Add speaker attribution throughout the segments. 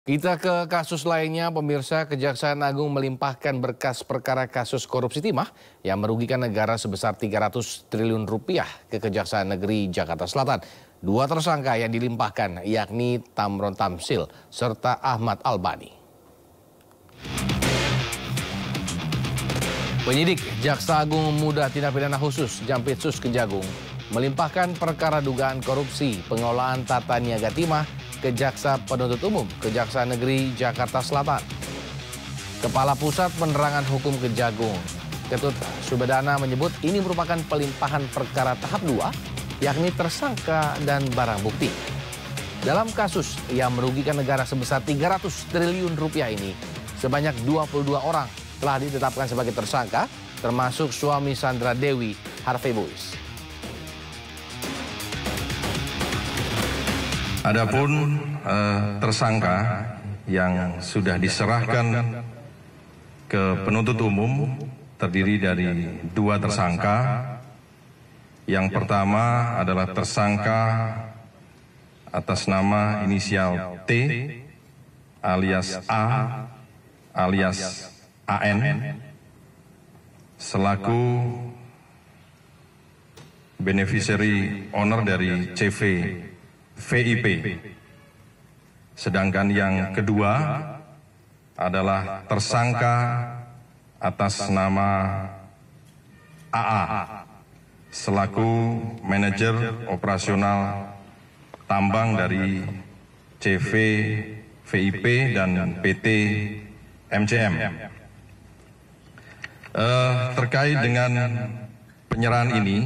Speaker 1: Kita ke kasus lainnya, pemirsa. Kejaksaan Agung melimpahkan berkas perkara kasus korupsi timah yang merugikan negara sebesar 300 triliun rupiah ke Kejaksaan Negeri Jakarta Selatan. Dua tersangka yang dilimpahkan yakni Tamron Tamsil serta Ahmad Albani. Penyidik Jaksa Agung Muda Tindak Pidana Khusus Jampitsus Kejagung melimpahkan perkara dugaan korupsi pengelolaan tata niaga timah ke Jaksa Penuntut Umum Kejaksaan Negeri Jakarta Selatan. Kepala Pusat Penerangan Hukum Kejagung, Ketut Subedana menyebut ini merupakan pelimpahan perkara tahap 2, yakni tersangka dan barang bukti. Dalam kasus yang merugikan negara sebesar 300 triliun rupiah ini, sebanyak 22 orang telah ditetapkan sebagai tersangka, termasuk suami Sandra Dewi, Harvey Muiz.
Speaker 2: Adapun tersangka yang sudah diserahkan ke penuntut umum terdiri dari dua tersangka. Yang pertama adalah tersangka atas nama inisial T alias A alias AN selaku beneficiary owner dari CV VIP. Sedangkan yang kedua adalah tersangka atas nama AA selaku manajer operasional tambang dari CV VIP dan PT MCM. Terkait dengan penyerahan ini,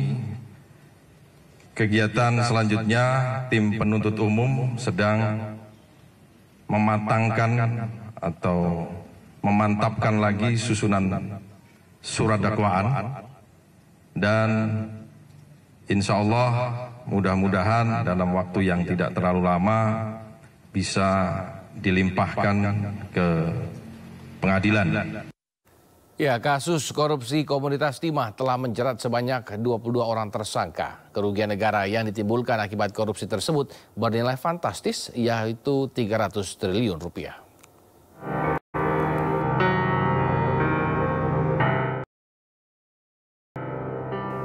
Speaker 2: kegiatan selanjutnya tim penuntut umum sedang mematangkan atau memantapkan lagi susunan surat dakwaan dan insya Allah mudah-mudahan dalam waktu yang tidak terlalu lama bisa dilimpahkan ke pengadilan.
Speaker 1: Ya, kasus korupsi komoditas timah telah menjerat sebanyak 22 orang tersangka. Kerugian negara yang ditimbulkan akibat korupsi tersebut bernilai fantastis, yaitu 300 triliun rupiah.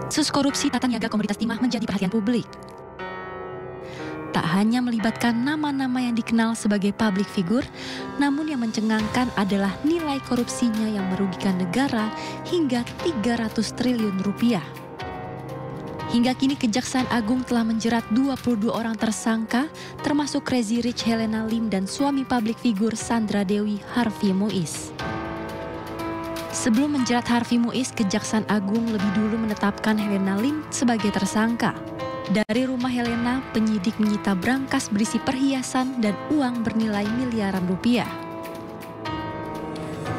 Speaker 3: Kasus korupsi tata niaga komoditas timah menjadi perhatian publik. Tak hanya melibatkan nama-nama yang dikenal sebagai publik figur, namun yang mencengangkan adalah nilai korupsinya yang merugikan negara hingga 300 triliun rupiah. Hingga kini Kejaksaan Agung telah menjerat 22 orang tersangka, termasuk Crazy Rich Helena Lim dan suami publik figur Sandra Dewi, Harvey Muiz. Sebelum menjerat Harvey Muiz, Kejaksaan Agung lebih dulu menetapkan Helena Lim sebagai tersangka. Dari rumah Helena, penyidik menyita brankas berisi perhiasan dan uang bernilai miliaran rupiah.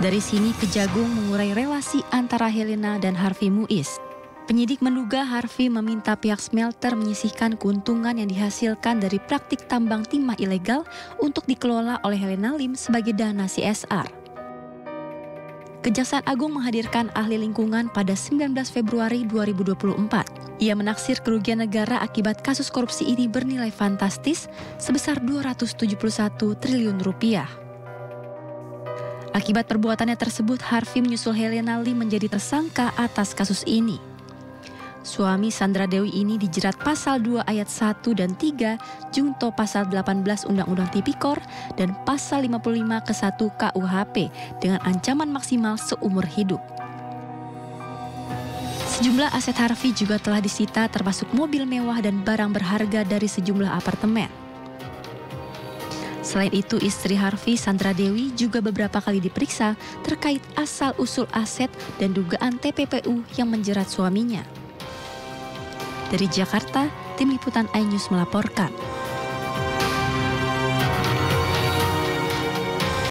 Speaker 3: Dari sini Kejagung mengurai relasi antara Helena dan Harvey Muiz. Penyidik menduga Harvey meminta pihak smelter menyisihkan keuntungan yang dihasilkan dari praktik tambang timah ilegal untuk dikelola oleh Helena Lim sebagai dana CSR. Kejaksaan Agung menghadirkan ahli lingkungan pada 19 Februari 2024. Ia menaksir kerugian negara akibat kasus korupsi ini bernilai fantastis sebesar 271 triliun rupiah. Akibat perbuatannya tersebut, Harvey menyusul Helena Lim menjadi tersangka atas kasus ini. Suami Sandra Dewi ini dijerat pasal 2 ayat 1 dan 3, junto pasal 18 Undang-Undang Tipikor dan pasal 55 ke 1 KUHP dengan ancaman maksimal seumur hidup. Sejumlah aset Harvey juga telah disita, termasuk mobil mewah dan barang berharga dari sejumlah apartemen. Selain itu, istri Harvey, Sandra Dewi, juga beberapa kali diperiksa terkait asal-usul aset dan dugaan TPPU yang menjerat suaminya. Dari Jakarta, tim liputan iNews melaporkan.